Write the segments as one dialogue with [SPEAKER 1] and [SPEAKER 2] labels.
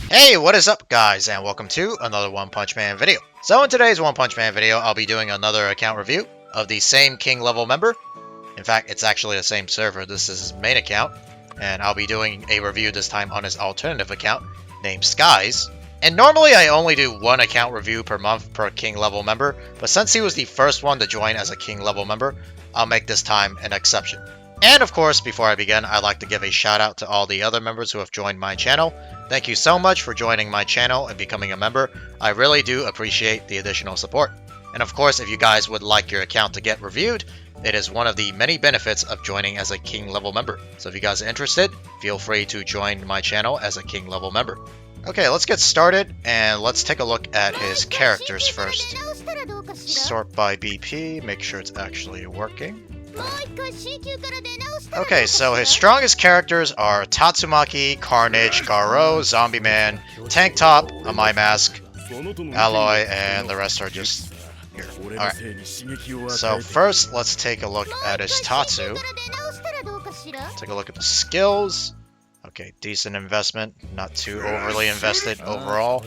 [SPEAKER 1] Hey, what is up guys, and welcome to another One Punch Man video. So in today's One Punch Man video, I'll be doing another account review of the same King level member. In fact, it's actually the same server. This is his main account, and I'll be doing a review this time on his alternative account named Skies. And normally I only do one account review per month per King level member, but since he was the first one to join as a King level member, I'll make this time an exception. And of course, before I begin, I'd like to give a shout out to all the other members who have joined my channel. Thank you so much for joining my channel and becoming a member. I really do appreciate the additional support. And of course, if you guys would like your account to get reviewed, it is one of the many benefits of joining as a King level member. So if you guys are interested, feel free to join my channel as a King level member. Okay, let's get started and let's take a look at his characters first. Sort by BP, make sure it's actually working. Okay, so his strongest characters are Tatsumaki, Carnage, Garou, Zombie Man, Tank Top, a My Mask, Alloy, and the rest are just here. Alright, so first let's take a look at his Tatsu. Take a look at the skills. Okay, decent investment, not too overly invested overall.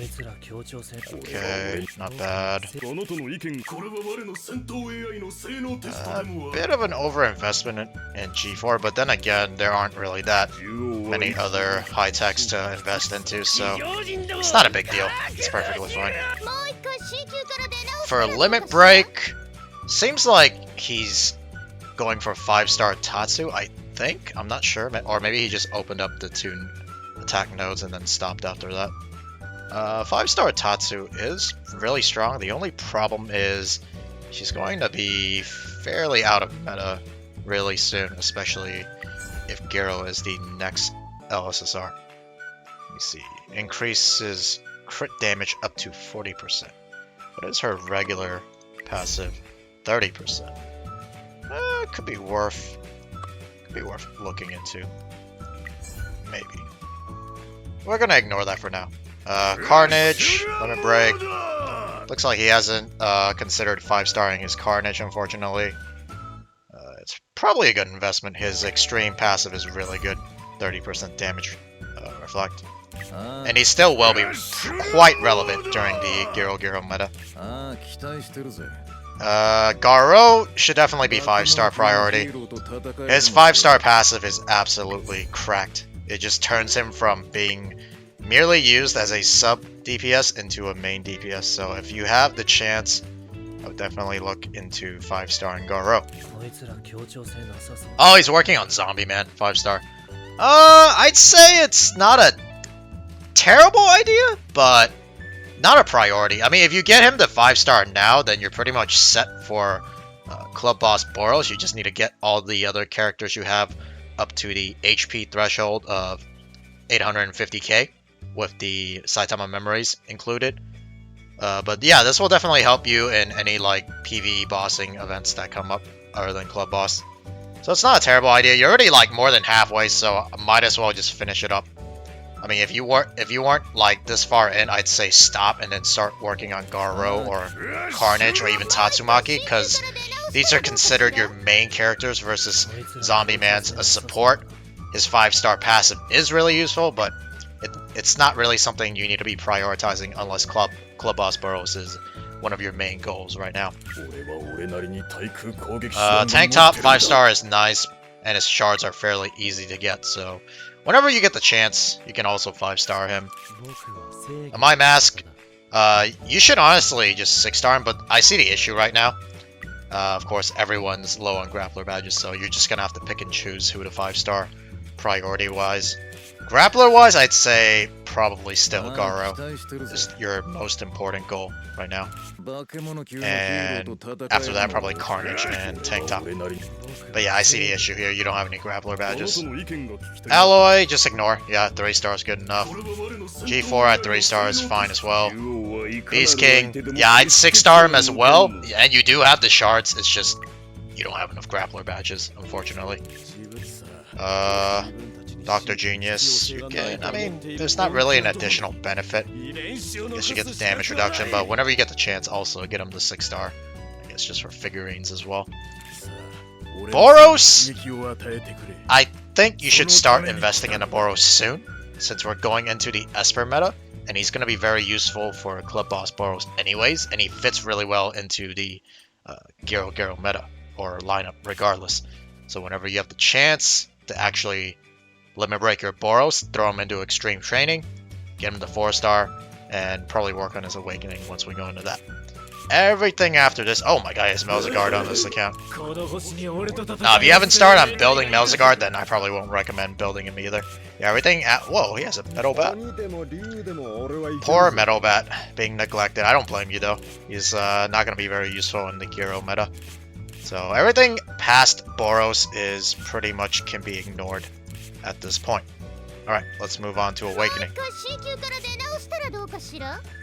[SPEAKER 1] Okay, not bad. A bit of an overinvestment in G4, but then again, there aren't really that many other high techs to invest into, so it's not a big deal. It's perfectly fine. For a limit break, seems like he's going for 5-star Tatsu, I think. I'm not sure, or maybe he just opened up the 2 attack nodes and then stopped after that. 5-star Tatsu is really strong. The only problem is she's going to be fairly out of meta really soon, especially if Garou is the next LSSR. Let me see. Increases crit damage up to 40%. What is her regular passive? 30%. Could be worth looking into. Maybe. We're gonna ignore that for now. Carnage, limit break. Looks like he hasn't considered 5-starring his Carnage, unfortunately. It's probably a good investment. His extreme passive is really good. 30% damage reflect. And he still will be quite relevant during the Garou meta. Garou should definitely be 5-star priority. His 5-star passive is absolutely cracked. It just turns him from being merely used as a sub DPS into a main DPS. So if you have the chance, I would definitely look into 5-star in Garou. Oh, he's working on Zombie Man, 5-star. I'd say it's not a terrible idea, but not a priority. I mean, if you get him to 5-star now, then you're pretty much set for Club Boss Boros. You just need to get all the other characters you have up to the HP threshold of 850k with the Saitama memories included. But yeah, this will definitely help you in any like PvE bossing events that come up other than Club Boss. So it's not a terrible idea. You're already like more than halfway, so I might as well just finish it up. I mean, if you weren't like this far in, I'd say stop and then start working on Garou or Carnage or even Tatsumaki, because these are considered your main characters versus Zombie Man's a support. His 5-star passive is really useful, but it's not really something you need to be prioritizing unless Club Boss Boros is one of your main goals right now. Tank Top 5-star is nice, and his shards are fairly easy to get, so whenever you get the chance, you can also 5-star him. My Mask, you should honestly just 6-star him, but I see the issue right now. Of course, everyone's low on Grappler badges, so you're just gonna have to pick and choose who to 5-star priority-wise. Grappler-wise, I'd say probably still Garou is your most important goal right now. And after that, probably Carnage and Tank Top. But yeah, I see the issue here. You don't have any Grappler badges. Alloy, just ignore. Yeah, 3-star is good enough. G4 at 3-star is fine as well. Beast King, yeah, I'd 6-star him as well. And you do have the shards. It's just you don't have enough Grappler badges, unfortunately. Dr. Genius, you can, I mean, there's not really an additional benefit. I guess you get the damage reduction, but whenever you get the chance, also get him to 6-star. I guess just for figurines as well. Boros! I think you should start investing in a Boros soon, since we're going into the Esper meta, and he's going to be very useful for Club Boss Boros anyways, and he fits really well into the Garou meta, or lineup regardless. So whenever you have the chance to actually limit break your Boros, throw him into extreme training, get him to 4-star, and probably work on his awakening once we go into that. Everything after this... Oh my god, he has Melzigard on this account. Now, if you haven't started on building Melzigard, then I probably won't recommend building him either. Yeah, everything at... Whoa, he has a Metal Bat. Poor Metal Bat being neglected. I don't blame you, though. He's not going to be very useful in the Garou meta. So everything past Boros is pretty much can be ignored at this point. Alright, let's move on to Awakening.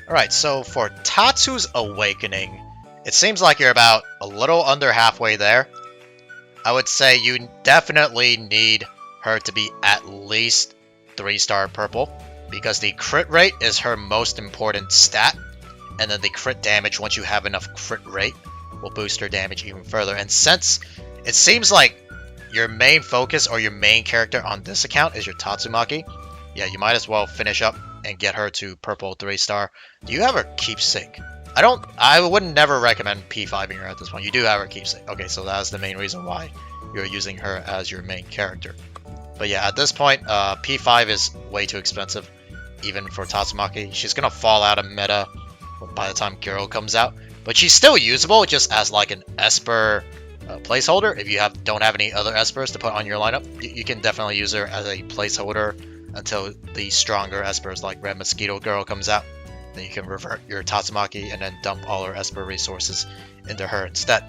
[SPEAKER 1] Alright, so for Tatsu's Awakening, it seems like you're about a little under halfway there. I would say you definitely need her to be at least 3-star purple, because the crit rate is her most important stat, and then the crit damage, once you have enough crit rate, will boost her damage even further. And since it seems like your main focus or your main character on this account is your Tatsumaki, yeah, you might as well finish up and get her to purple 3-star. Do you have her keepsake? I wouldn't never recommend P5ing her at this point. You do have her keepsake. Okay, so that's the main reason why you're using her as your main character. But yeah, at this point, P5 is way too expensive, even for Tatsumaki. She's gonna fall out of meta by the time Garou comes out. But she's still usable, just as like an Esper placeholder. If you don't have any other Espers to put on your lineup, you can definitely use her as a placeholder until the stronger Espers like Red Mosquito Girl comes out. Then you can revert your Tatsumaki and then dump all her Esper resources into her instead.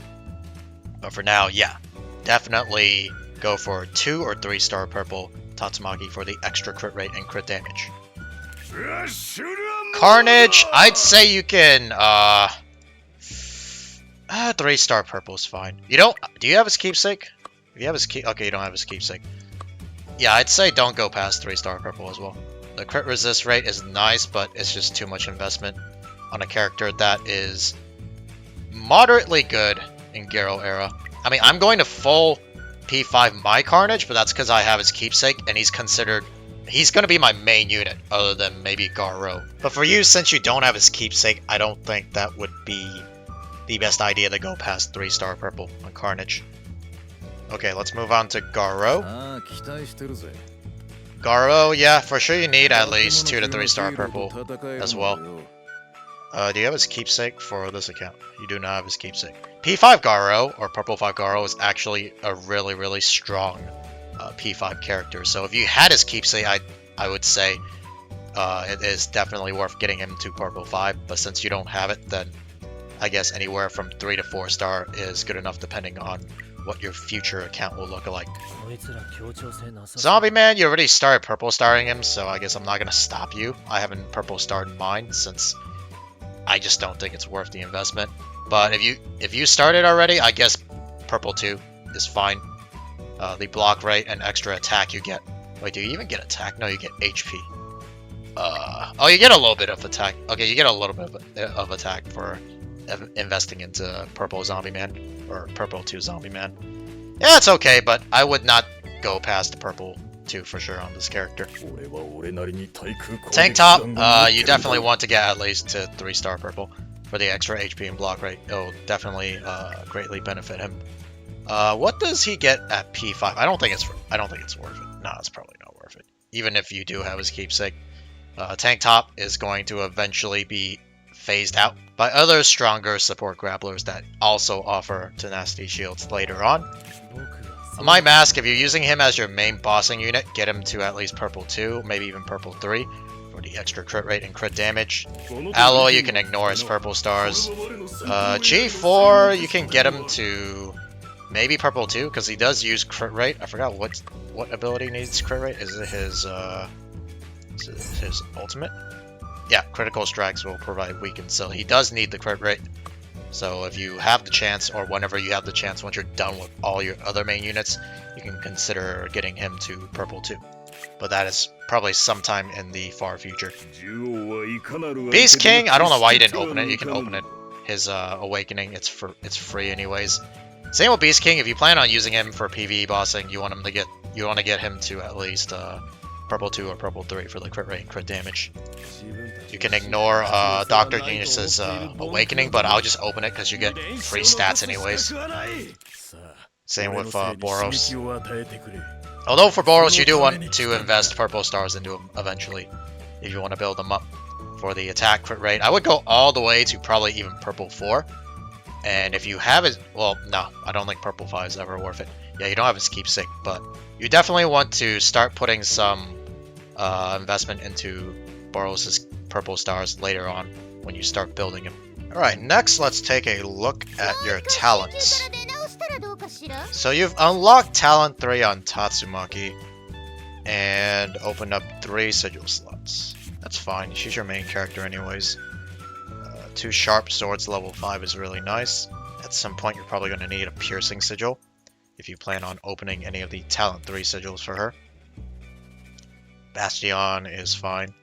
[SPEAKER 1] But for now, yeah, definitely go for 2 or 3-star purple Tatsumaki for the extra crit rate and crit damage. Carnage, I'd say you can 3-star purple is fine. Do you have his keepsake? If you have his okay, you don't have his keepsake. Yeah, I'd say don't go past 3-star purple as well. The crit resist rate is nice, but it's just too much investment on a character that is moderately good in Garou era. I mean, I'm going to full P5 my Carnage, but that's because I have his keepsake, and he's going to be my main unit, other than maybe Garou. But for you, since you don't have his keepsake, I don't think that would be the best idea to go past 3-star purple on Carnage. Okay, let's move on to Garou. Garou, yeah, for sure you need at least 2 to 3-star purple as well. Do you have his keepsake for this account? You do not have his keepsake. P5 Garou, or Purple 5 Garou, is actually a really, really strong P5 character. So if you had his keepsake, I would say it is definitely worth getting him to Purple 5. But since you don't have it, then I guess anywhere from 3 to 4-star is good enough depending on what your future account will look like. Zombie Man, you already started purple starring him, so I guess I'm not going to stop you. I haven't purple starred mine since I just don't think it's worth the investment. But if you started already, I guess purple 2 is fine. The block rate and extra attack you get. Wait, do you even get attack? No, you get HP. Oh, you get a little bit of attack. Okay, you get a little bit of attack for investing into purple Zombie Man. Or purple 2 Zombie Man. Yeah, it's okay, but I would not go past purple 2 for sure on this character. Tank Top, you definitely want to get at least to 3-star purple for the extra HP and block rate. It'll definitely greatly benefit him. What does he get at P5? I don't think it's worth it. No, it's probably not worth it. Even if you do have his keepsake. Tank Top is going to eventually be phased out by other stronger support grapplers that also offer tenacity shields later on. My Mask, if you're using him as your main bossing unit, get him to at least purple 2, maybe even purple 3 for the extra crit rate and crit damage. Alloy, you can ignore his purple stars. G4, you can get him to maybe purple 2 because he does use crit rate. I forgot what ability needs crit rate. Is it his ultimate? Yeah, critical strikes will provide weaken, so he does need the crit rate. So if you have the chance, or whenever you have the chance, once you're done with all your other main units, you can consider getting him to purple 2. But that is probably sometime in the far future. Beast King, I don't know why you didn't open it. You can open it. His Awakening, it's free anyways. Same with Beast King. If you plan on using him for PvE bossing, you want to get him to at least purple 2 or purple 3 for the crit rate and crit damage. You can ignore Dr. Genius's Awakening, but I'll just open it because you get free stats anyways. Same with Boros. Although for Boros, you do want to invest purple stars into him eventually, if you want to build them up for the attack crit rate. I would go all the way to probably even purple 4. And if you have it, well, no, I don't think purple 5 is ever worth it. Yeah, you don't have his keepsake, but you definitely want to start putting some investment into Boros' purple stars later on when you start building him. Alright, next let's take a look at your talents. So you've unlocked talent 3 on Tatsumaki and opened up 3 sigil slots. That's fine, she's your main character anyways. 2 sharp swords level 5 is really nice. At some point you're probably going to need a piercing sigil if you plan on opening any of the talent 3 sigils for her. Bastion is fine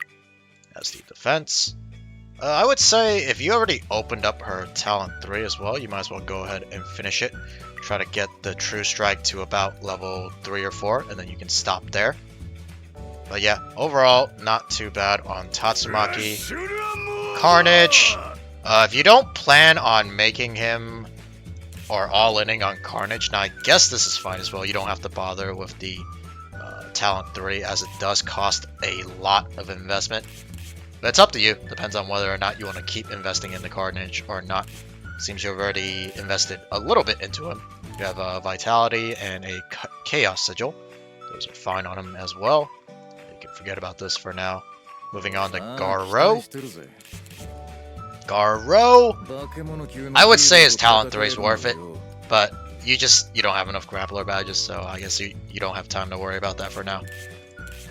[SPEAKER 1] as the defense. I would say if you already opened up her talent 3 as well, you might as well go ahead and finish it. Try to get the true strike to about level 3 or 4 and then you can stop there. But yeah, overall not too bad on Tatsumaki. Carnage. If you don't plan on making him or all-inning on Carnage, now I guess this is fine as well. You don't have to bother with the talent 3 as it does cost a lot of investment. But it's up to you. Depends on whether or not you want to keep investing in the Carnage or not. Seems you've already invested a little bit into him. You have a Vitality and a Chaos Sigil. Those are fine on him as well. You can forget about this for now. Moving on to Garou. Garou, I would say his talent 3 is worth it, but you don't have enough grappler badges, so I guess you don't have time to worry about that for now.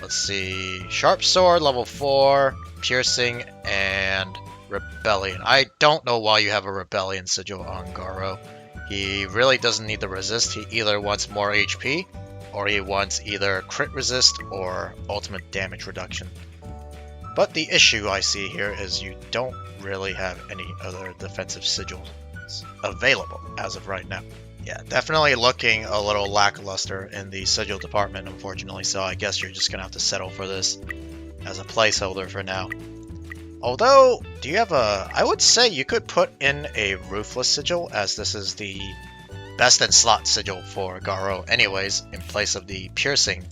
[SPEAKER 1] Let's see, sharp sword level 4, piercing, and rebellion. I don't know why you have a rebellion sigil on Garou. He really doesn't need the resist. He either wants more HP, or he wants either crit resist or ultimate damage reduction. But the issue I see here is you don't really have any other defensive sigils available as of right now. Yeah, definitely looking a little lackluster in the sigil department, unfortunately, so I guess you're just gonna have to settle for this as a placeholder for now. Although, do you have a... I would say you could put in a Ruthless sigil, as this is the best in slot sigil for Garou anyways, in place of the piercing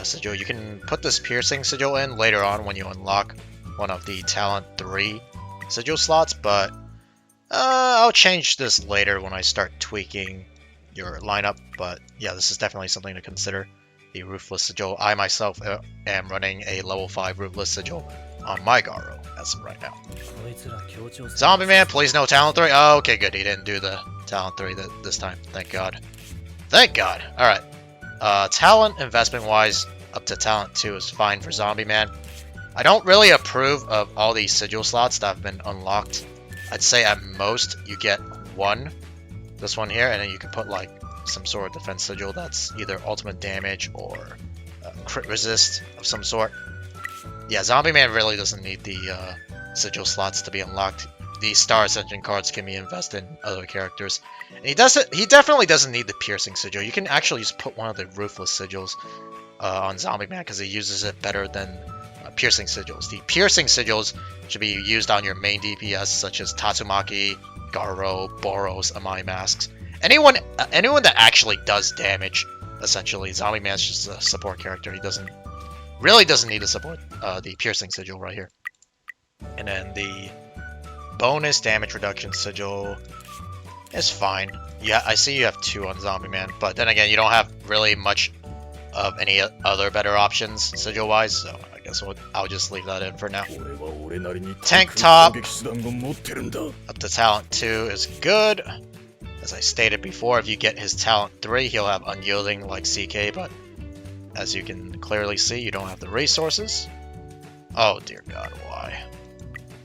[SPEAKER 1] sigil. You can put this piercing sigil in later on when you unlock one of the talent 3 sigil slots, but I'll change this later when I start tweaking your lineup. But yeah, this is definitely something to consider, the Ruthless sigil. I myself am running a level 5 Ruthless sigil on my Garou as of right now. Zombie Man, please no talent 3. Oh, okay, good. He didn't do the talent 3 this time. Thank God. Thank God. Alright. Talent investment-wise, up to talent 2 is fine for Zombie Man. I don't really approve of all these sigil slots that have been unlocked. I'd say at most you get 1, this one here, and then you can put like some sort of defense sigil that's either ultimate damage or crit resist of some sort. Yeah, Zombie Man really doesn't need the sigil slots to be unlocked. The Star Ascension cards can be invested in other characters. And he definitely doesn't need the piercing sigil. You can actually just put one of the Ruthless sigils on Zombie Man because he uses it better than piercing sigils. The piercing sigils should be used on your main DPS such as Tatsumaki, Garou, Boros, Amai Masks. Anyone that actually does damage, essentially. Zombie Man's just a support character. He really doesn't need to support the piercing sigil right here. And then the bonus damage reduction sigil is fine. Yeah, I see you have 2 on Zombie Man, but then again, you don't have really much of any other better options sigil-wise, so I guess I'll just leave that in for now. Tank Top up to talent 2 is good. As I stated before, if you get his talent 3, he'll have unyielding like CK, but as you can clearly see, you don't have the resources. Oh dear God, why?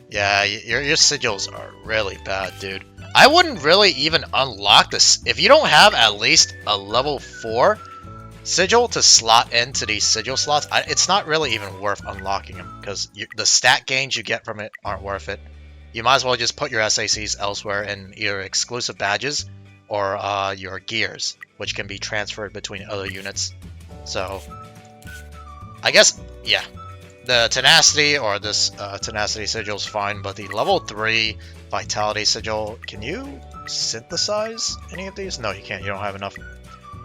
[SPEAKER 1] Yeah, your sigils are really bad, dude. I wouldn't really even unlock this. If you don't have at least a level 4 sigil to slot into these sigil slots, it's not really even worth unlocking them, because the stat gains you get from it aren't worth it. You might as well just put your SACs elsewhere in either exclusive badges or your gears, which can be transferred between other units. So, I guess, yeah, the Tenacity or this Tenacity Sigil is fine, but the level 3 Vitality Sigil, can you synthesize any of these? No, you can't. You don't have enough.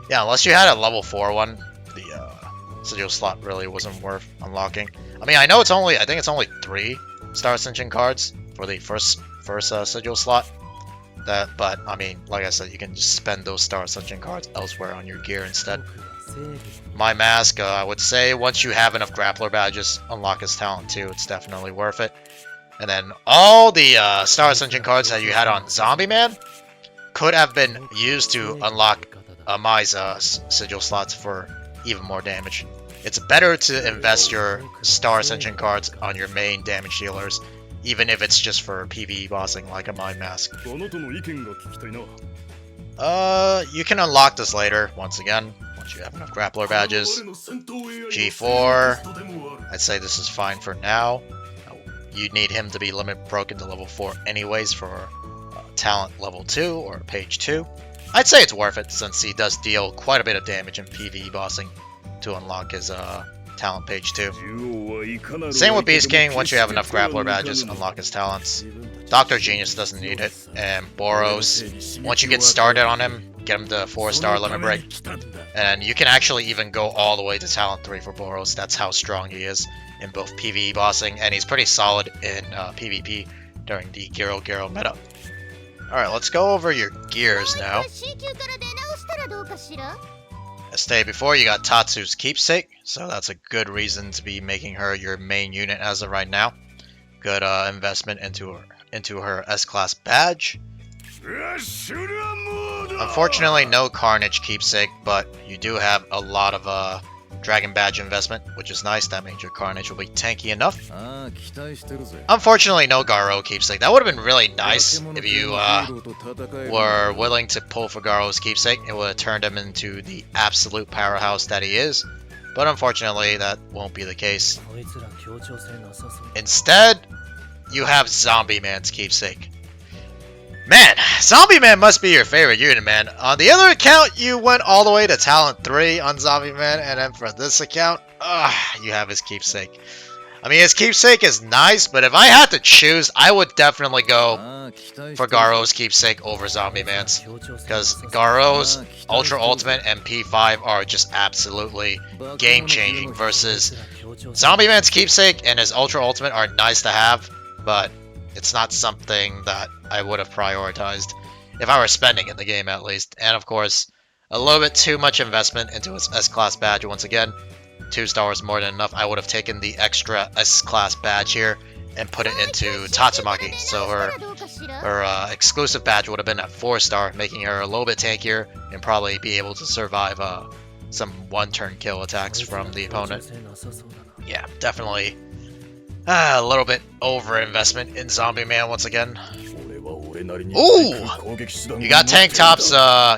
[SPEAKER 1] Yeah, unless you had a level 4 one, the Sigil slot really wasn't worth unlocking. I mean, I know I think it's only 3 Star Ascension cards for the first Sigil slot. But I mean, like I said, you can just spend those Star Ascension cards elsewhere on your gear instead. My Mask, I would say once you have enough Grappler badges, unlock his talent too. It's definitely worth it. And then all the Star Ascension cards that you had on Zombie Man could have been used to unlock Amai's Sigil slots for even more damage. It's better to invest your Star Ascension cards on your main damage dealers, even if it's just for PvE bossing like a Mind Mask. You can unlock this later, once again, once you have enough Grappler badges. G4, I'd say this is fine for now. You need him to be limit broken to level 4 anyways for talent level 2 or page 2. I'd say it's worth it since he does deal quite a bit of damage in PvE bossing to unlock his talent page 2. Same with Beast King, once you have enough Grappler badges, unlock his talents. Dr. Genius doesn't need it. And Boros, once you get started on him, get him to 4-star limit break. And you can actually even go all the way to talent 3 for Boros. That's how strong he is in both PvE bossing, and he's pretty solid in PvP during the Garou meta. Alright, let's go over your gears now. Stay before you got Tatsu's Keepsake, so that's a good reason to be making her your main unit as of right now. Good investment into her S-Class badge. Unfortunately, no Carnage Keepsake, but you do have a lot of Dragon Badge investment, which is nice. That means your Carnage will be tanky enough. Unfortunately, no Garou Keepsake. That would have been really nice if you were willing to pull for Garou's Keepsake. It would have turned him into the absolute powerhouse that he is. But unfortunately, that won't be the case. Instead, you have Zombie Man's Keepsake. Man, Zombie Man must be your favorite unit, man. On the other account, you went all the way to Talent 3 on Zombie Man, and then for this account, you have his Keepsake. I mean, his Keepsake is nice, but if I had to choose, I would definitely go for Garou's Keepsake over Zombie Man's. Because Garou's Ultra Ultimate and P5 are just absolutely game-changing versus Zombie Man's Keepsake and his Ultra Ultimate are nice to have, but it's not something that I would have prioritized if I were spending in the game at least. And of course, a little bit too much investment into his S-Class badge once again. 2 stars more than enough. I would have taken the extra S-Class badge here and put it into Tatsumaki. So her exclusive badge would have been at 4-star, making her a little bit tankier and probably be able to survive some 1-turn kill attacks from the opponent. Yeah, definitely a little bit over investment in Zombie Man once again. Ooh! You got Tank Top's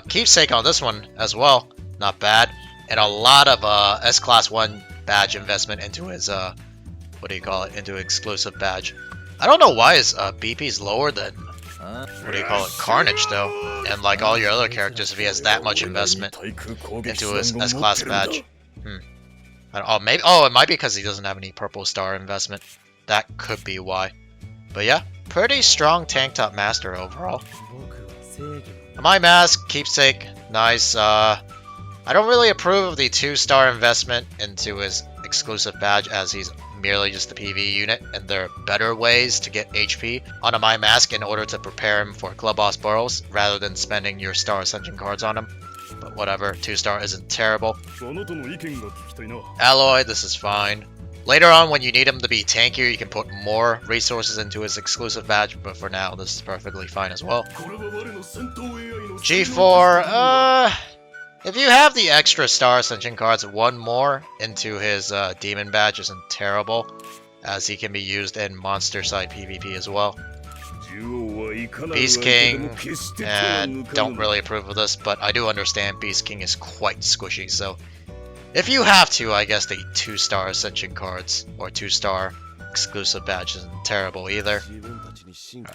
[SPEAKER 1] Keepsake on this one as well. Not bad. And a lot of S-Class 1 badge investment into his, what do you call it, into exclusive badge. I don't know why his BP's lower than, what do you call it, Carnage though. And like all your other characters, if he has that much investment into his S-Class badge. Oh, it might be because he doesn't have any purple star investment. That could be why. But yeah, pretty strong Tank Top Master overall. My Mask, Keepsake, nice. I don't really approve of the 2-star investment into his exclusive badge as he's merely just a PvE unit, and there are better ways to get HP on a My Mask in order to prepare him for Club Boss Boros rather than spending your Star Ascension cards on him. But whatever, 2-star isn't terrible. Alloy, this is fine. Later on, when you need him to be tankier, you can put more resources into his exclusive badge, but for now, this is perfectly fine as well. G4, if you have the extra Star Ascension cards, 1 more into his Demon badge isn't terrible, as he can be used in monster side PvP as well. Beast King, don't really approve of this, but I do understand Beast King is quite squishy, so if you have to, I guess the 2-star Ascension cards or 2-star exclusive badge isn't terrible either.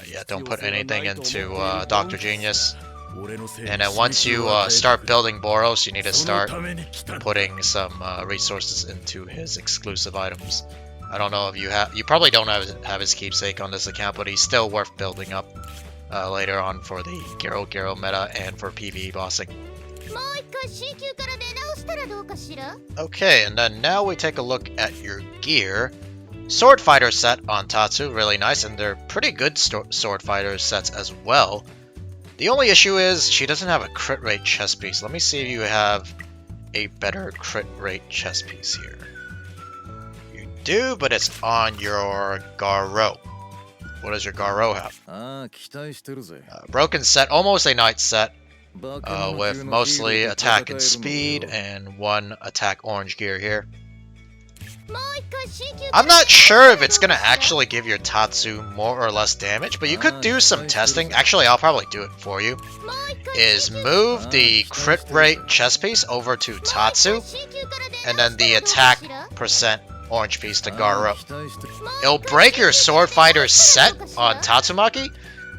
[SPEAKER 1] Yeah, don't put anything into Dr. Genius. And then once you start building Boros, you need to start putting some resources into his exclusive items. I don't know if you probably don't have his keepsake on this account, but he's still worth building up later on for the Garou meta and for PvE bossing. Okay, and then now we take a look at your gear. Sword fighter set on Tatsu, really nice, and they're pretty good sword fighter sets as well. The only issue is she doesn't have a crit rate chest piece. Let me see if you have a better crit rate chest piece here. You do, but it's on your Garou. What does your Garou have? Broken set, almost a knight set, with mostly attack and speed and 1 attack orange gear here. I'm not sure if it's going to actually give your Tatsu more or less damage, but you could do some testing. Actually, I'll probably do it for you. Is move the crit rate chest piece over to Tatsu, and then the attack percent orange piece to Garou. It'll break your sword fighter set on Tatsumaki,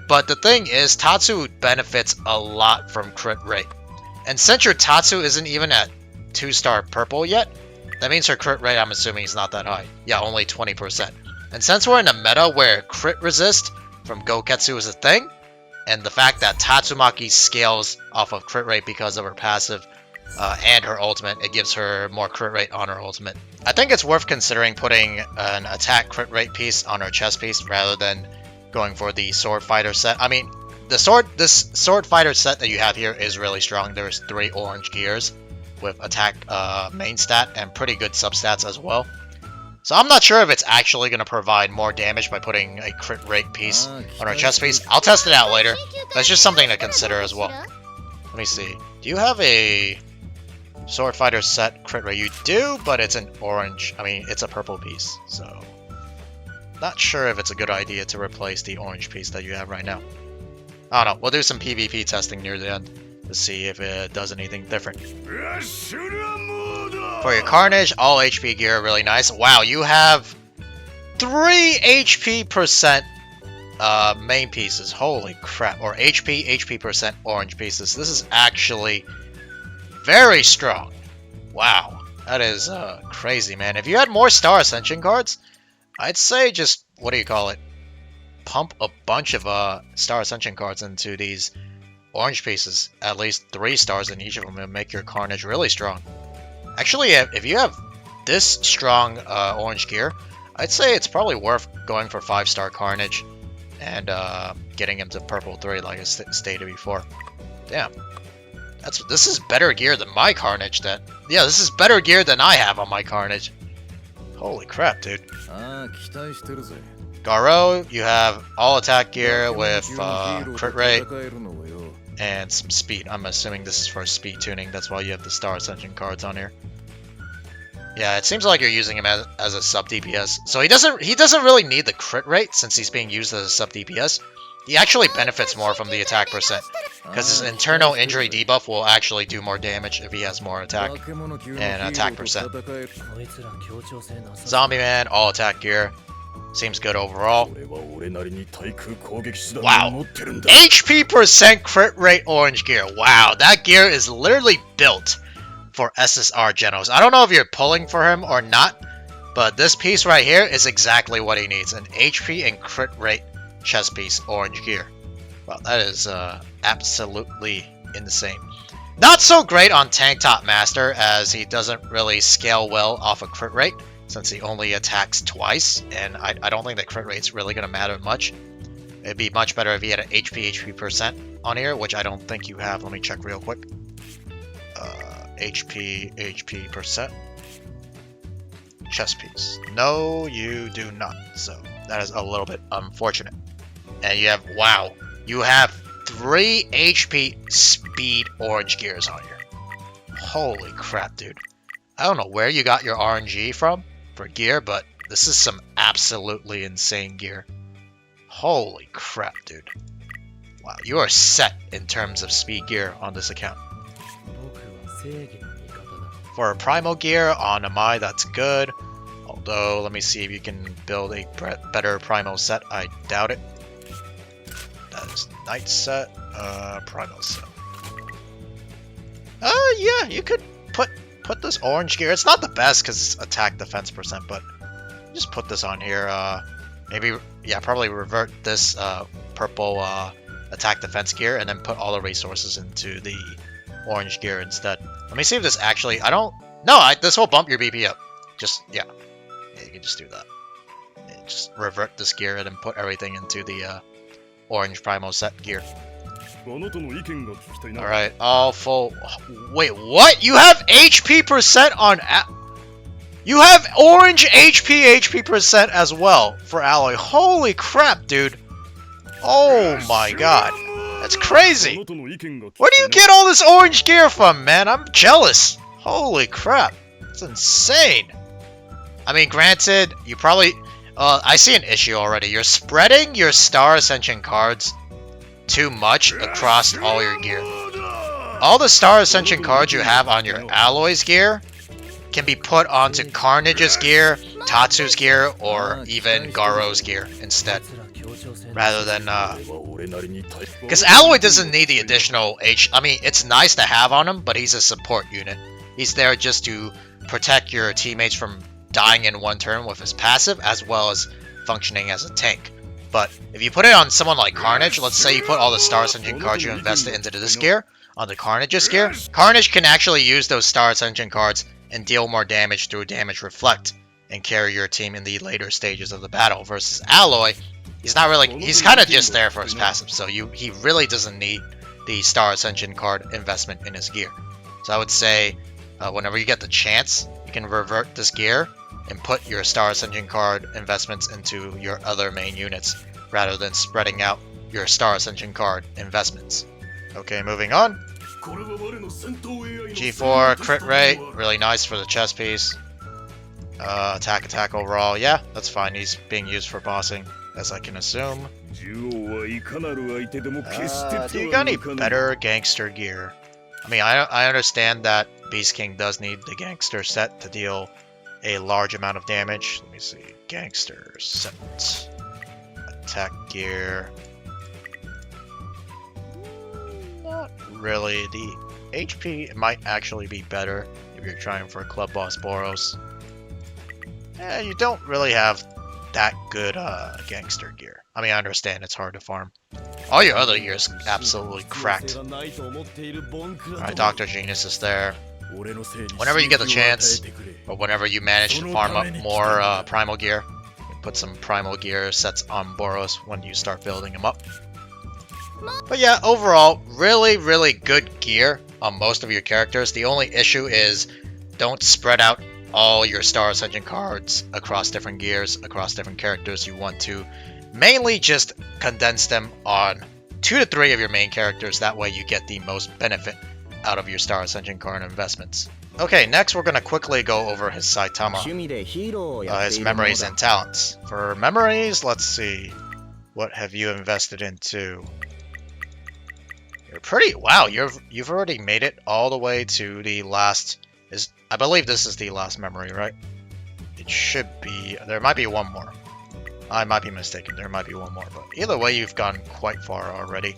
[SPEAKER 1] but the thing is, Tatsu benefits a lot from crit rate. And since your Tatsu isn't even at 2-star purple yet, that means her crit rate, I'm assuming, is not that high. Yeah, only 20%. And since we're in a meta where crit resist from Goketsu is a thing, and the fact that Tatsumaki scales off of crit rate because of her passive and her ultimate, it gives her more crit rate on her ultimate. I think it's worth considering putting an attack crit rate piece on her chest piece rather than going for the sword fighter set. I mean, this sword fighter set that you have here is really strong. There's 3 orange gears with attack main stat and pretty good substats as well. So I'm not sure if it's actually going to provide more damage by putting a crit rate piece on our chest piece. I'll test it out later. That's just something to consider as well. Let me see. Do you have a sword fighter set crit rate? You do, but it's an orange. I mean, it's a purple piece. So not sure if it's a good idea to replace the orange piece that you have right now. I don't know. We'll do some PvP testing near the end to see if it does anything different. For your Carnage, all HP gear, really nice. Wow, you have 3 HP percent main pieces. Holy crap. Or HP percent orange pieces. This is actually very strong. Wow. That is crazy, man. If you had more Star Ascension cards, I'd say just, what do you call it? Pump a bunch of Star Ascension cards into these orange pieces. At least 3 stars in each of them, and make your Carnage really strong. Actually, if you have this strong orange gear, I'd say it's probably worth going for 5-star Carnage and getting him to purple 3 like I stated before. Damn. This is better gear than my Carnage. Yeah, this is better gear than I have on my Carnage. Holy crap, dude. Garou, you have all attack gear with crit rate and some speed. I'm assuming this is for speed tuning. That's why you have the Star Ascension cards on here. Yeah, it seems like you're using him as a sub DPS. So he doesn't really need the crit rate since he's being used as a sub DPS. He actually benefits more from the attack percent because his internal injury debuff will actually do more damage if he has more attack and attack percent. Zombie Man, all attack gear. Seems good overall. Wow. HP percent crit rate orange gear. Wow, that gear is literally built for SSR Genos. I don't know if you're pulling for him or not, but this piece right here is exactly what he needs. An HP and crit rate chest piece orange gear. Well, that is absolutely insane. Not so great on Tank Top Master, as he doesn't really scale well off of crit rate, since he only attacks twice, and I don't think that crit rate's really going to matter much. It'd be much better if he had an HP percent on here, which I don't think you have. Let me check real quick. HP percent. Chest piece. No, you do not. So that is a little bit unfortunate. And you have, wow, you have 3 HP speed orange gears on here. Holy crap, dude. I don't know where you got your RNG from for gear, but this is some absolutely insane gear. Holy crap, dude. Wow, you are set in terms of speed gear on this account. For a Primal gear on Amai, that's good. Although, let me see if you can build a better Primal set. I doubt it. That is Knight set. Primal set. Yeah, you could put this orange gear. It's not the best because it's attack defense percent, but just put this on here. Maybe, yeah, probably revert this purple attack defense gear and then put all the resources into the orange gear instead. Let me see if this actually, this will bump your BP up. Just, yeah, you can just do that. Yeah, just revert this gear and then put everything into the orange Primo set gear. Alright, all full. Wait, what? You have HP percent on. You have orange HP percent as well for alloy. Holy crap, dude. Oh my god. That's crazy. Where do you get all this orange gear from, man? I'm jealous. Holy crap. That's insane. I mean, granted, you probably. I see an issue already. You're spreading your Star Ascension cards too much across all your gear. All the Star Ascension cards you have on your alloys gear can be put onto Carnage's gear, Tatsu's gear, or even Garou's gear instead. Rather than, because Alloy doesn't need the additional I mean, it's nice to have on him, but he's a support unit. He's there just to protect your teammates from dying in one turn with his passive, as well as functioning as a tank. But if you put it on someone like Carnage, let's say you put all the Star Ascension cards you invested into this gear onto Carnage's gear, Carnage can actually use those Star Ascension cards and deal more damage through Damage Reflect and carry your team in the later stages of the battle. Versus Alloy, he's not really, he's kind of just there for his passive, so he really doesn't need the Star Ascension card investment in his gear. So I would say, whenever you get the chance, you can revert this gear and put your Star Ascension card investments into your other main units, rather than spreading out your Star Ascension card investments. Okay, moving on. G4, crit rate, really nice for the chest piece. Attack overall, yeah, that's fine. He's being used for bossing, as I can assume. Do you got any better gangster gear? I mean, I understand that Beast King does need the gangster set to deal a large amount of damage. Let me see. Gangster set. Attack gear. Not really. The HP might actually be better if you're trying for Club Boss Boros. You don't really have that good gangster gear. I mean, I understand it's hard to farm. All your other gear is absolutely cracked. Alright, Dr. Genius is there. Whenever you get the chance, or whenever you manage to farm up more primal gear, you put some primal gear sets on Boros when you start building them up. But yeah, overall, really good gear on most of your characters. The only issue is don't spread out all your Star Ascension cards across different gears, across different characters. You want to mainly just condense them on 2 to 3 of your main characters. That way you get the most benefit out of your Star Ascension card investments. Okay, next we're going to quickly go over his Saitama, his memories and talents. For memories, let's see. What have you invested into? You're pretty... Wow, you've already made it all the way to the last... I believe this is the last memory, right? It should be... There might be one more. I might be mistaken. There might be one more. But either way, you've gone quite far already.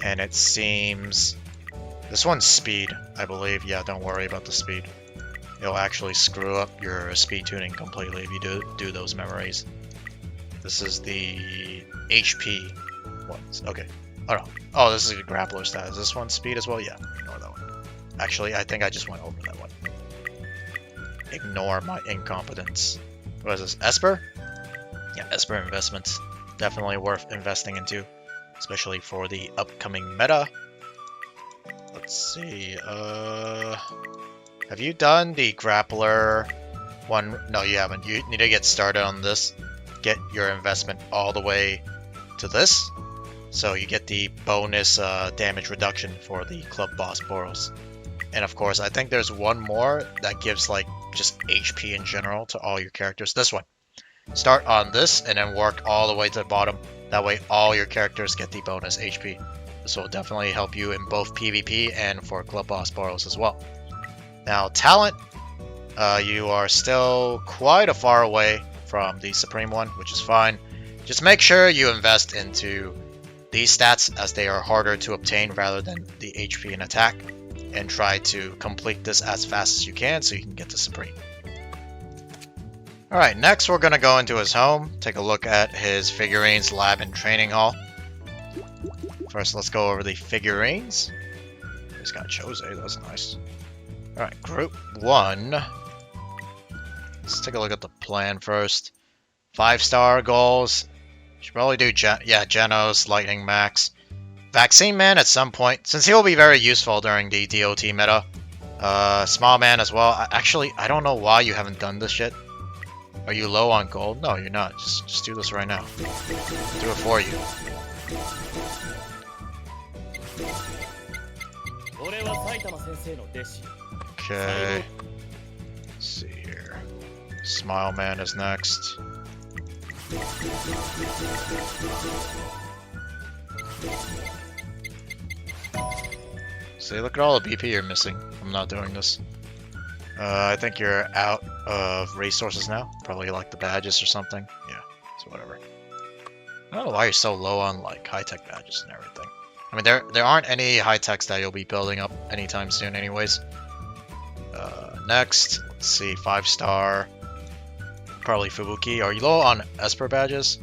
[SPEAKER 1] And it seems... This one's speed, I believe. Yeah, don't worry about the speed. It'll actually screw up your speed tuning completely if you do those memories. This is the HP ones. Okay. Oh no. Oh, this is a grappler stat. Is this one speed as well? Yeah, ignore that one. Actually, I think I just went over that one. Ignore my incompetence. What is this? Esper? Yeah, Esper investments. Definitely worth investing into. Especially for the upcoming meta. Let's see. Have you done the grappler one? No, you haven't. You need to get started on this. Get your investment all the way to this. So you get the bonus damage reduction for the Club Boss Boros. And of course, I think there's one more that gives like just HP in general to all your characters. This one. Start on this and then work all the way to the bottom. That way all your characters get the bonus HP. This will definitely help you in both PvP and for Club Boss Boros as well. Now, talent. You are still quite a far away from the Supreme one, which is fine. Just make sure you invest into these stats as they are harder to obtain rather than the HP and attack, and try to complete this as fast as you can so you can get to Supreme. Alright, next we're going to go into his home, take a look at his figurines, lab, and training hall. First, let's go over the figurines. He's got Chose, that's nice. Alright, group 1. Let's take a look at the plan first. 5-star goals. Should probably do Genos, Lightning Max. Vaccine Man at some point, since he'll be very useful during the DOT meta. Small Man as well. Actually, I don't know why you haven't done this yet. Are you low on gold? No, you're not. Just do this right now. Do it for you. Okay. Let's see here. Smile Man is next. See, look at all the BP you're missing. I'm not doing this. I think you're out of resources now. Probably like the badges or something. Yeah, so whatever. I don't know why you're so low on like high-tech badges and everything. I mean, there aren't any high-techs that you'll be building up anytime soon anyways. Next, let's see, 5-star. Probably Fubuki. Are you low on Esper badges?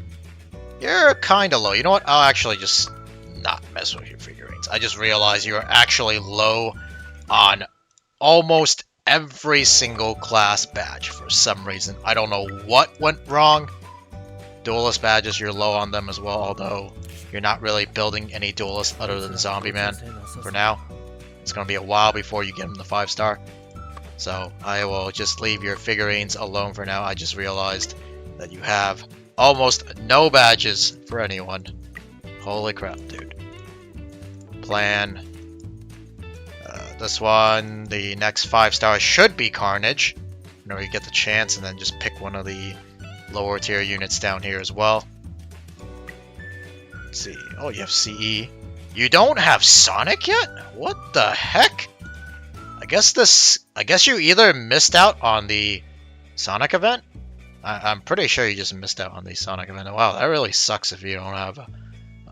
[SPEAKER 1] You're kinda low. You know what? I'll actually just not mess with your figurines. I just realized you're actually low on almost every single class badge for some reason. I don't know what went wrong. Duelist badges, you're low on them as well, although you're not really building any duelists other than Zombie Man for now. It's going to be a while before you get him the 5-star. So I will just leave your figurines alone for now. I just realized that you have almost no badges for anyone. Holy crap, dude. Plan. This one, the next 5-star should be Carnage. You know, you get the chance and then just pick one of the lower tier units down here as well. Let's see. Oh, you have CE. You don't have Sonic yet? What the heck? I guess you either missed out on the Sonic event. I'm pretty sure you just missed out on the Sonic event. Wow, that really sucks if you don't have a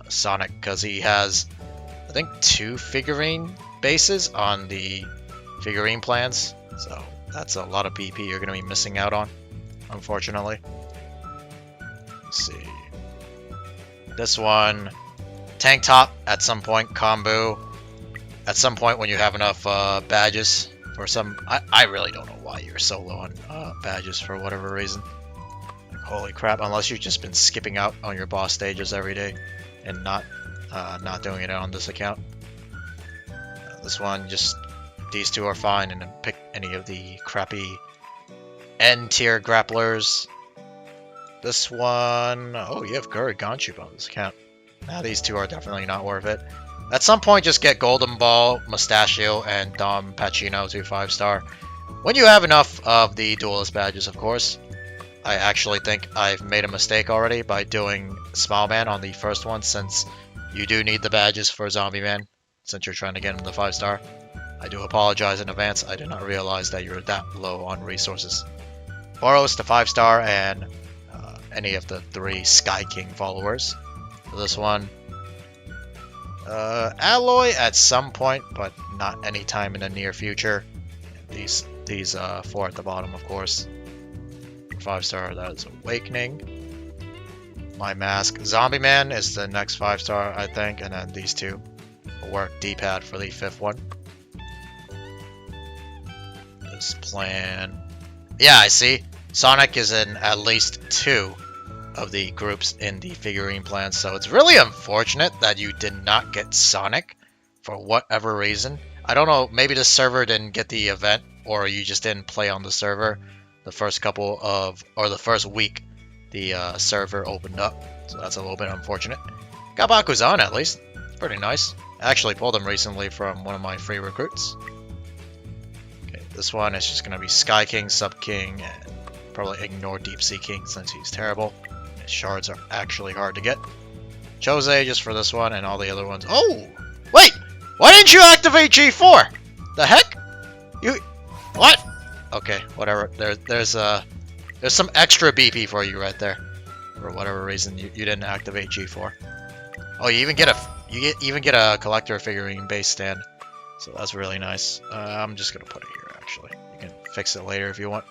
[SPEAKER 1] Sonic, because he has, I think, 2 figurine bases on the figurine plans. So that's a lot of BP you're going to be missing out on, unfortunately. Let's see. This one, tank top at some point, combo at some point when you have enough badges for some. I really don't know why you're so low on badges for whatever reason. Like, holy crap! Unless you've just been skipping out on your boss stages every day and not doing it on this account. This one, just these 2 are fine, and then pick any of the crappy N tier grapplers. This one, oh, you have Guru Gonchip on this account. Now these 2 are definitely not worth it. At some point, just get Golden Ball, Mustachio, and Dom Pacino to 5-star. When you have enough of the duelist badges, of course. I actually think I've made a mistake already by doing Smile Man on the first one, since you do need the badges for Zombie Man, since you're trying to get him the 5-star. I do apologize in advance. I did not realize that you're that low on resources. Boros to 5-star, and any of the 3 Sky King followers. For this one, Alloy at some point, but not anytime in the near future. These 4 at the bottom, of course. 5-star, that is Awakening. My Mask. Zombie Man is the next 5-star, I think, and then these 2 will work D-pad for the 5th one. This plan. Yeah, I see. Sonic is in at least 2 of the groups in the figurine plan, so it's really unfortunate that you did not get Sonic for whatever reason. I don't know, maybe the server didn't get the event, or you just didn't play on the server the first couple of, or the first week the server opened up, so that's a little bit unfortunate. Got Bakuzan at least, pretty nice. I actually pulled him recently from one of my free recruits. Okay, this one is just gonna be Sky King, Sub King, and probably ignore Deep Sea King since he's terrible. His shards are actually hard to get. Chose just for this one, and all the other ones. Oh! Wait! Why didn't you activate G4? The heck? You... What? Okay, whatever. There's some extra BP for you right there. For whatever reason, you didn't activate G4. Oh, you even get a collector figurine base stand, so that's really nice. I'm just gonna put it here. Actually, you can fix it later if you want.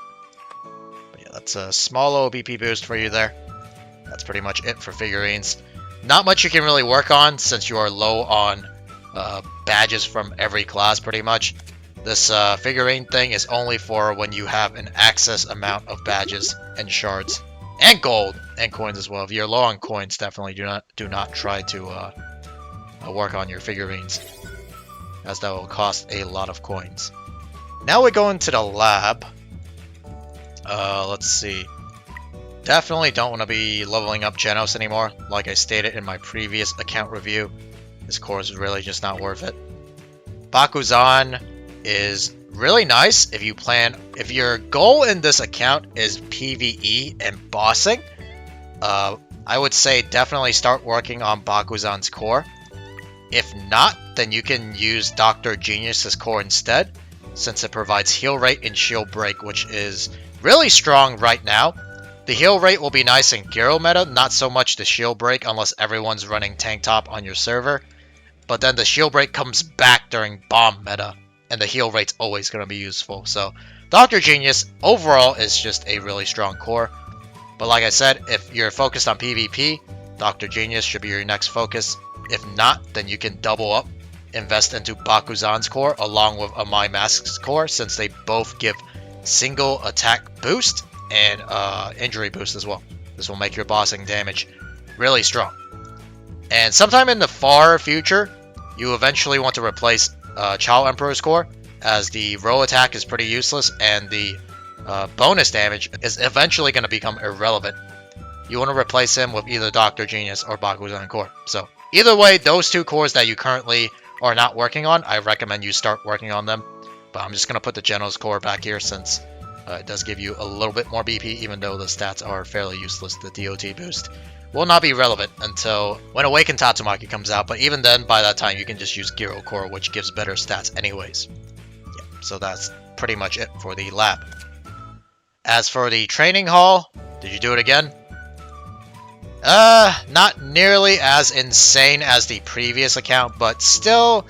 [SPEAKER 1] But yeah, that's a small little BP boost for you there. That's pretty much it for figurines. Not much you can really work on since you are low on badges from every class, pretty much. This figurine thing is only for when you have an excess amount of badges and shards. And gold and coins as well. If you're low on coins, definitely do not try to work on your figurines, as that will cost a lot of coins. Now we go into the lab. Let's see. Definitely don't want to be leveling up Genos anymore. Like I stated in my previous account review, this course is really just not worth it. Bakuzan is really nice if your goal in this account is PvE and bossing. I would say definitely start working on Bakuzan's core. If not, then you can use Dr. Genius's core instead, since it provides heal rate and shield break, which is really strong right now. The heal rate will be nice in Garou meta, not so much the shield break unless everyone's running tank top on your server. But then the shield break comes back during bomb meta, and the heal rate's always going to be useful. So Dr. Genius overall is just a really strong core. But like I said, if you're focused on PvP, Dr. Genius should be your next focus. If not, then you can double up, invest into Bakuzan's core along with Amai Mask's core, since they both give single attack boost and injury boost as well. This will make your bossing damage really strong. And sometime in the far future, you eventually want to replace Child Emperor's core, as the row attack is pretty useless and the bonus damage is eventually going to become irrelevant. You want to replace him with either Dr. Genius or Bakuzan core. So either way, those two cores that you currently are not working on, I recommend you start working on them. But I'm just going to put the Genos core back here since it does give you a little bit more BP, even though the stats are fairly useless. The DOT boost will not be relevant until when Awakened Tatsumaki comes out, but even then, by that time, you can just use Garou core, which gives better stats anyways. Yeah, so that's pretty much it for the lab. As for the training hall, did you do it again? Not nearly as insane as the previous account, but still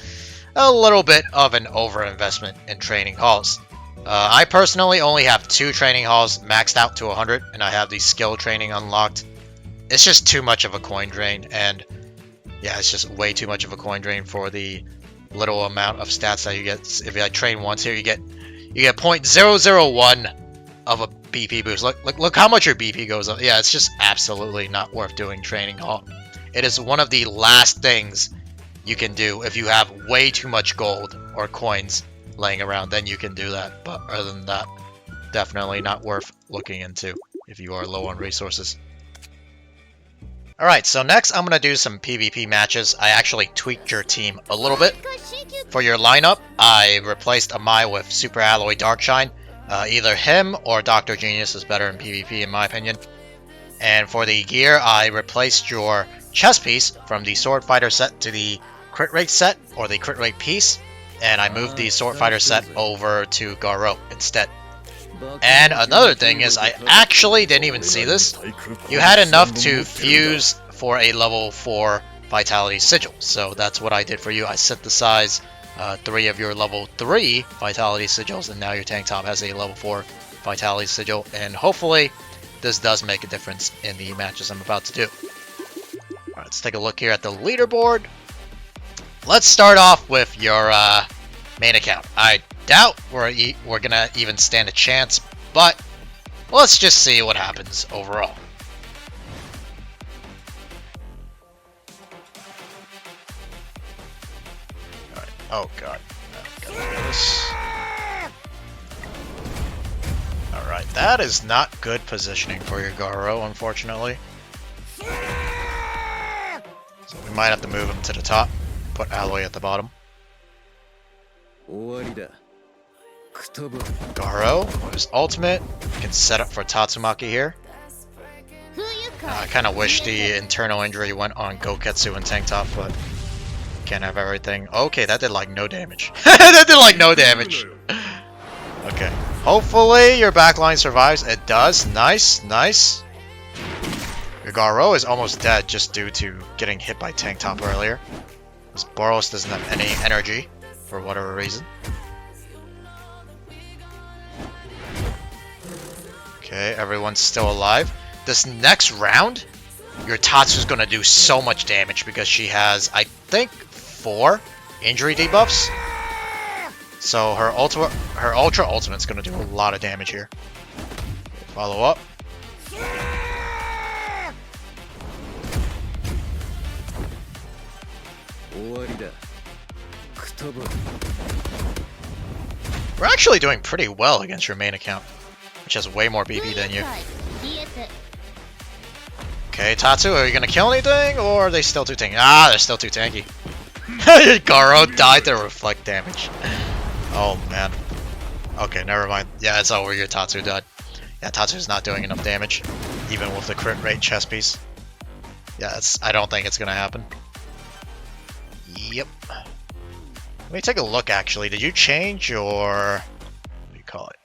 [SPEAKER 1] a little bit of an overinvestment in training halls. I personally only have 2 training halls maxed out to 100, and I have the skill training unlocked. It's just too much of a coin drain, and yeah, it's just way too much of a coin drain for the little amount of stats that you get. If I train once here, you get 0.001 of a BP boost. Look how much your BP goes up. Yeah, it's just absolutely not worth doing training hall. It is one of the last things you can do if you have way too much gold or coins laying around. Then you can do that, but other than that, definitely not worth looking into if you are low on resources. Alright, so next I'm going to do some PvP matches. I actually tweaked your team a little bit. For your lineup, I replaced Amai with Super Alloy Darkshine. Either him or Dr. Genius is better in PvP in my opinion. And for the gear, I replaced your chest piece from the Sword Fighter set to the Crit Rate set, or the Crit Rate piece. And I moved the Sword Fighter set over to Garou instead. And another thing is, I actually didn't even see this. You had enough to fuse for a level 4 Vitality Sigil. So that's what I did for you. I synthesized 3 of your level 3 Vitality Sigils, and now your tank top has a level 4 Vitality Sigil. And hopefully this does make a difference in the matches I'm about to do. Alright, let's take a look here at the leaderboard. Let's start off with your main account. I doubt we're gonna even stand a chance, but let's just see what happens overall. Alright, oh god. Alright, that is not good positioning for your Garou, unfortunately. So we might have to move him to the top, put Alloy at the bottom. Garou, his ultimate, can set up for Tatsumaki here. I kind of wish the internal injury went on Goketsu and tank top, but can't have everything. Okay, that did like no damage. That did like no damage. Okay, hopefully your backline survives. It does. Nice, nice. Your Garou is almost dead just due to getting hit by Tank Top earlier. Because Boros doesn't have any energy for whatever reason. Okay, everyone's still alive. This next round, your Tatsu's gonna do so much damage because she has, I think, 4 injury debuffs. So her Ultra Ultimate's gonna do a lot of damage here. Follow up. We're actually doing pretty well against your main account, which has way more BP than you. Okay, Tatsu, are you gonna kill anything, or are they still too tanky? Ah, they're still too tanky. Garou died to reflect damage. Oh, man. Okay, never mind. Yeah, it's over. Your Tatsu died. Yeah, Tatsu's not doing enough damage, even with the crit rate chest piece. Yeah, I don't think it's gonna happen. Yep. Let me take a look, actually. Did you change your... What do you call it?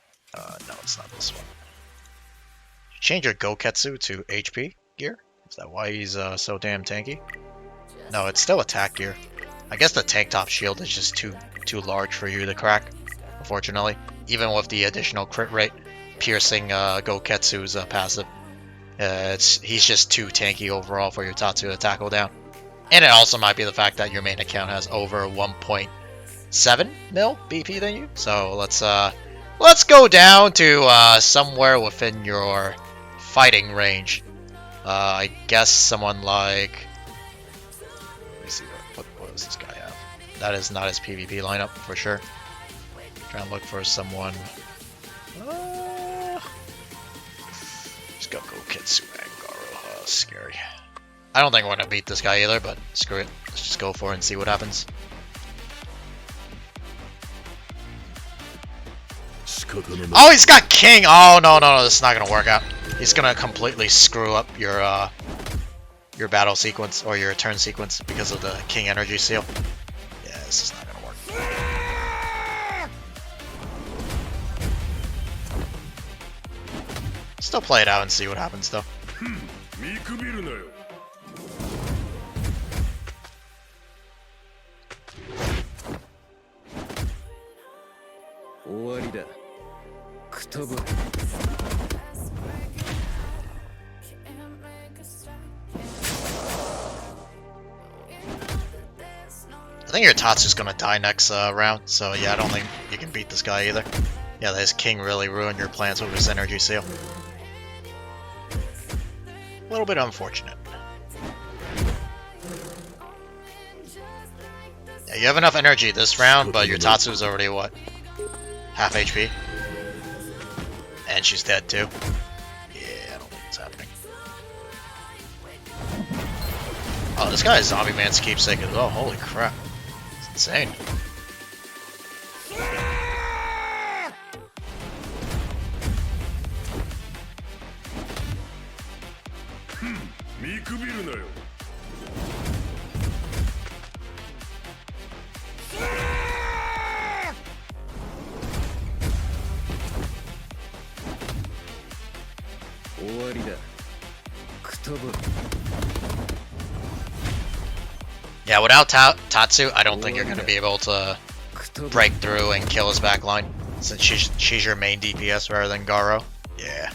[SPEAKER 1] No, it's not this one. Did you change your Goketsu to HP gear? Is that why he's so damn tanky? No, it's still attack gear. I guess the tank top shield is just too large for you to crack, unfortunately. Even with the additional crit rate, piercing Goketsu's passive. He's just too tanky overall for your Tatsu to tackle down. And it also might be the fact that your main account has over 1.7 mil BP than you. So let's go down to somewhere within your fighting range. I guess someone like... Let me see, what does this guy have? That is not his PvP lineup for sure. Trying to look for someone... Let's go Goketsu and Garou. Scary. I don't think we're gonna beat this guy either, but screw it. Let's just go for it and see what happens. Oh, he's got King! Oh, no, this is not gonna work out. He's gonna completely screw up your battle sequence, or your turn sequence, because of the King energy seal. Yeah, this is not gonna work. Still play it out and see what happens, though. I think your Tatsu's gonna die next round, so yeah, I don't think you can beat this guy either. Yeah, his King really ruined your plans with his energy seal. A little bit unfortunate. Yeah, you have enough energy this round, but your Tatsu's already, what? Half HP? And she's dead too. Yeah, I don't think it's happening. Oh, this guy is Zombie Man's keepsake as well. Holy crap. It's insane. Yeah, without Tatsu, I don't think you're going to be able to break through and kill his backline, since she's your main DPS rather than Garou. Yeah.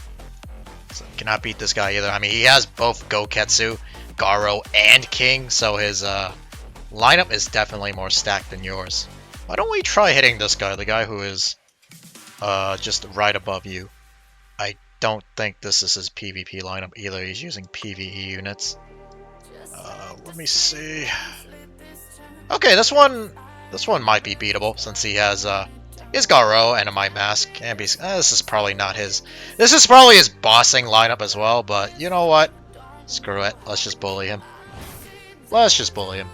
[SPEAKER 1] So cannot beat this guy either. I mean, he has both Goketsu, Garou, and King, so his lineup is definitely more stacked than yours. Why don't we try hitting this guy, the guy who is just right above you? I don't think this is his PvP lineup either. He's using PvE units. Let me see. Okay, this one might be beatable since he has his Garou and a Might Mask. And this is probably not his. This is probably his bossing lineup as well. But you know what? Screw it. Let's just bully him. Let's just bully him.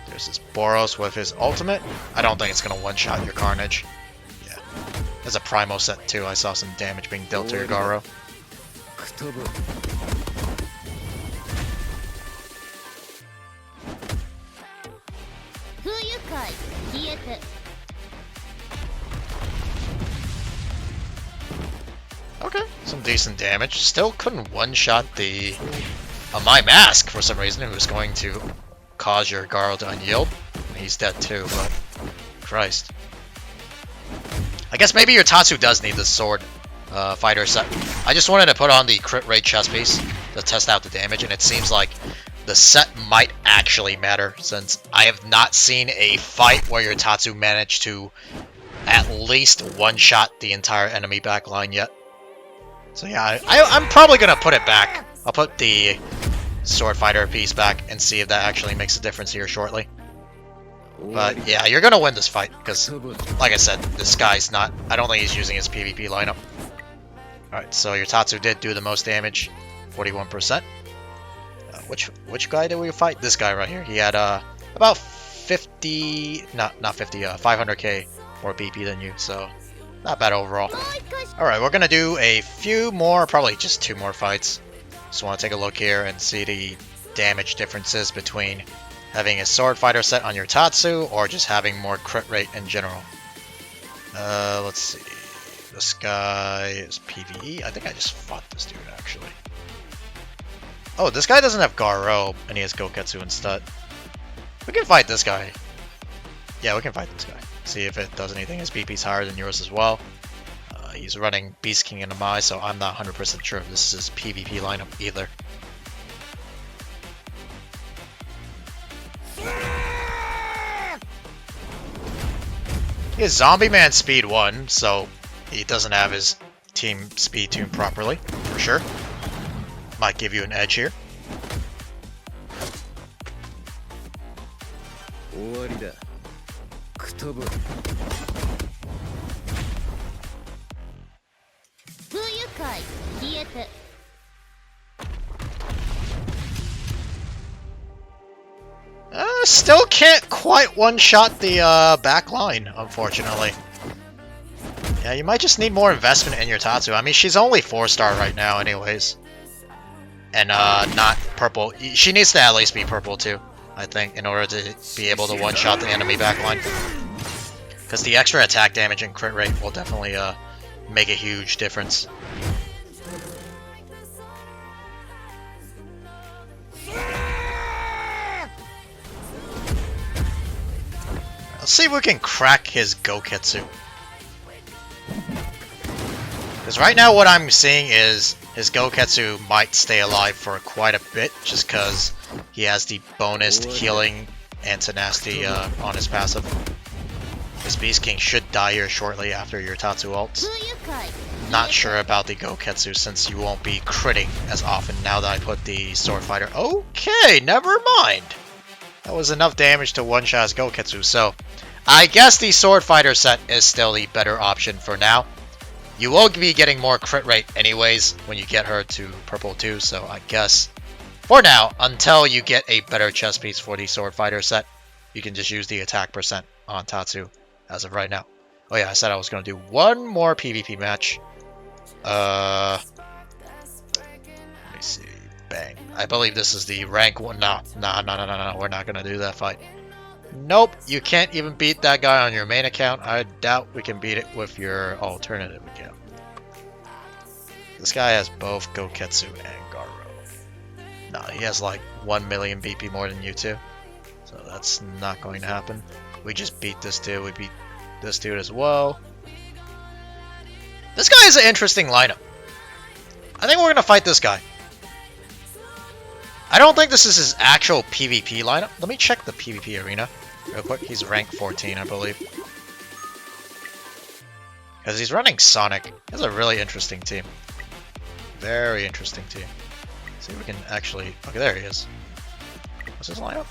[SPEAKER 1] There's this Boros with his ultimate. I don't think it's going to one-shot your Carnage. Yeah. There's a Primo set too. I saw some damage being dealt to your Garou. decent damage. Still couldn't one-shot the my mask for some reason, who's going to cause your Garou to unyield. He's dead too, but Christ. I guess maybe your Tatsu does need the sword fighter set. I just wanted to put on the crit rate chest piece to test out the damage, and it seems like the set might actually matter, since I have not seen a fight where your Tatsu managed to at least one-shot the entire enemy backline yet. So yeah, I'm probably going to put it back. I'll put the sword fighter piece back and see if that actually makes a difference here shortly. But yeah, you're going to win this fight, because, like I said, this guy's not... I don't think he's using his PvP lineup. Alright, so your Tatsu did do the most damage, 41%. Which guy did we fight? This guy right here. He had about 50... Not 50, 500k more BP than you, so not bad overall. Alright, we're going to do a few more, probably just 2 more fights. Just want to take a look here and see the damage differences between having a sword fighter set on your Tatsu or just having more crit rate in general. Let's see. This guy is PvE. I think I just fought this dude actually. Oh, this guy doesn't have Garou and he has Goketsu instead. We can fight this guy. Yeah, we can fight this guy. See if it does anything. His BP's higher than yours as well. He's running Beast King and Amai, so I'm not 100% sure if this is his PvP lineup either. He has Zombie Man Speed 1, so he doesn't have his team speed tuned properly, for sure. Might give you an edge here. Still can't quite one-shot the back line, unfortunately. Yeah, you might just need more investment in your Tatsu. I mean, she's only 4-star right now anyways. And not purple. She needs to at least be purple too, I think, in order to be able to one-shot the enemy backline. Because the extra attack damage and crit rate will definitely make a huge difference. Let's see if we can crack his Goketsu. Because right now what I'm seeing is his Goketsu might stay alive for quite a bit, just because he has the bonus healing and tenacity on his passive. His Beast King should die here shortly after your Tatsu ults. Not sure about the Goketsu since you won't be critting as often now that I put the Sword Fighter. Okay, never mind. That was enough damage to one-shot his Goketsu, so I guess the Sword Fighter set is still the better option for now. You will be getting more crit rate anyways when you get her to purple too, so I guess for now, until you get a better chest piece for the Sword Fighter set, you can just use the attack percent on Tatsu as of right now. Oh yeah, I said I was going to do one more PvP match. Let me see. Bang. I believe this is the rank 1. No. We're not going to do that fight. Nope, you can't even beat that guy on your main account. I doubt we can beat it with your alternative account. This guy has both Goketsu and Garou. No, he has like 1 million BP more than you two. So that's not going to happen. We just beat this dude. We beat this dude as well. This guy is an interesting lineup. I think we're going to fight this guy. I don't think this is his actual PvP lineup. Let me check the PvP arena real quick. He's rank 14, I believe. Because he's running Sonic. He has a really interesting team. Very interesting team. Let's see if we can actually... Okay, there he is. What's his lineup?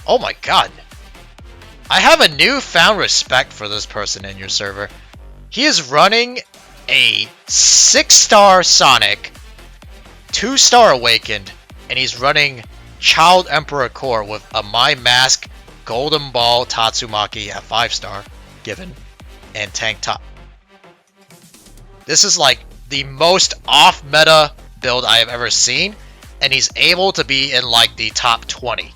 [SPEAKER 1] Oh my god! I have a newfound respect for this person in your server. He is running a 6-star Sonic, 2-star Awakened, and he's running Child Emperor Core with a My Mask Golden Ball Tatsumaki at 5-star given and Tank Top. This is like the most off-meta build I have ever seen, and he's able to be in like the top 20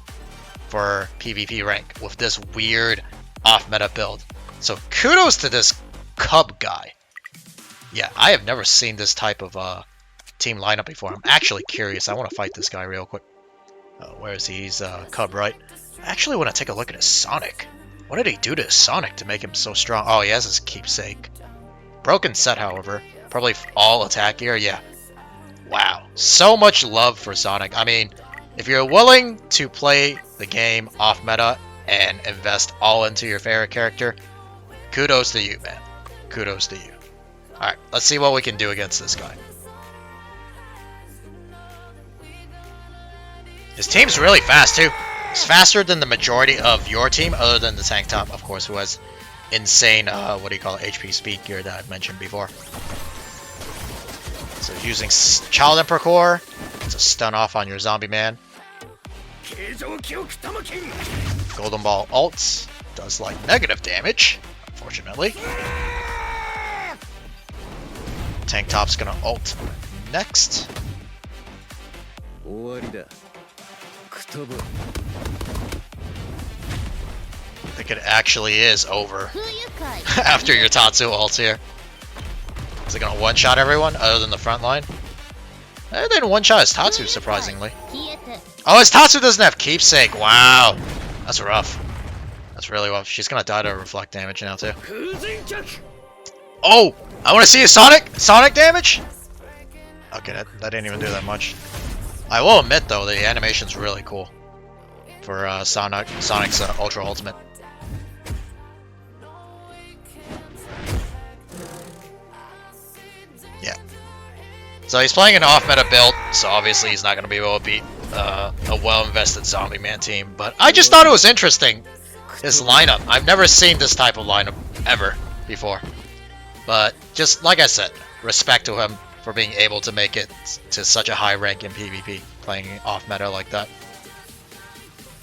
[SPEAKER 1] for PvP rank with this weird off-meta build. So kudos to this Cub guy. Yeah, I have never seen this type of team lineup before. I'm actually curious. I want to fight this guy real quick. Where is he? He's Cub, right? I actually want to take a look at his Sonic. What did he do to his Sonic to make him so strong? Oh, he has his keepsake. Broken set, however. Probably all attack gear. Yeah. Wow. So much love for Sonic. I mean, if you're willing to play the game off meta and invest all into your favorite character, kudos to you, man. Kudos to you. Alright, let's see what we can do against this guy. His team's really fast, too. It's faster than the majority of your team, other than the tank top, of course, who has insane, what do you call it, HP speed gear that I've mentioned before. So using Child Emperor Core to stun off on your zombie man. Golden Ball ults does like negative damage, unfortunately. Tank top's gonna ult next. I think it actually is over after your Tatsu ults here. Is it gonna one-shot everyone other than the front line? And then one-shot his Tatsu, surprisingly. Oh, his Tatsu doesn't have keepsake. Wow. That's rough. That's really rough. She's gonna die to reflect damage now, too. Oh! I want to see his Sonic damage? Okay, that didn't even do that much. I will admit, though, the animation's really cool. For Sonic's Ultra Ultimate. Yeah. So he's playing an off-meta build, so obviously he's not going to be able to beat a well-invested Zombie Man team. But I just thought it was interesting, this lineup. I've never seen this type of lineup ever before. But just like I said, respect to him for being able to make it to such a high rank in PvP, playing off-meta like that.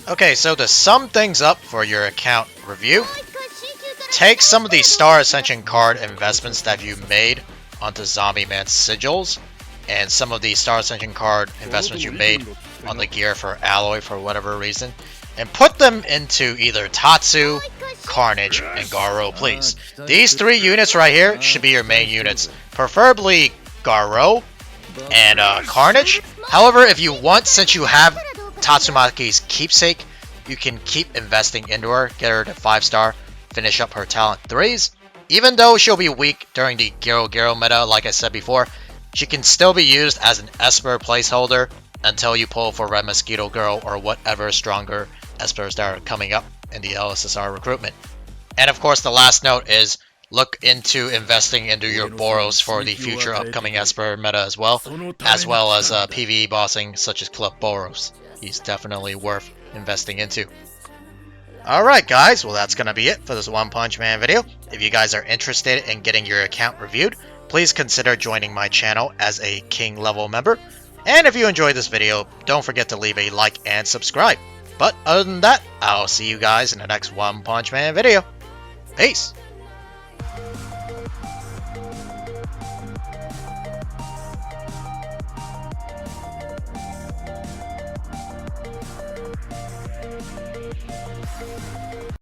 [SPEAKER 1] Okay, so to sum things up for your account review, take some of these Star Ascension card investments that you made onto Zombie Man's sigils, and some of the Star Ascension card investments you made on the gear for Alloy for whatever reason, and put them into either Tatsu, Carnage, and Garou, please. These three units right here should be your main units, preferably Garou and Carnage. However, if you want, since you have Tatsumaki's keepsake, you can keep investing into her, get her to 5-star, finish up her talent 3s. Even though she'll be weak during the Garou meta, like I said before, she can still be used as an Esper placeholder until you pull for Red Mosquito Girl or whatever stronger Espers that are coming up in the LSSR recruitment. And of course, the last note is look into investing into your Boros for the future upcoming Esper meta as well as PvE bossing such as Club Boros. He's definitely worth investing into. Alright guys, well that's going to be it for this One Punch Man video. If you guys are interested in getting your account reviewed, please consider joining my channel as a King level member. And if you enjoyed this video, don't forget to leave a like and subscribe. But other than that, I'll see you guys in the next One Punch Man video. Peace!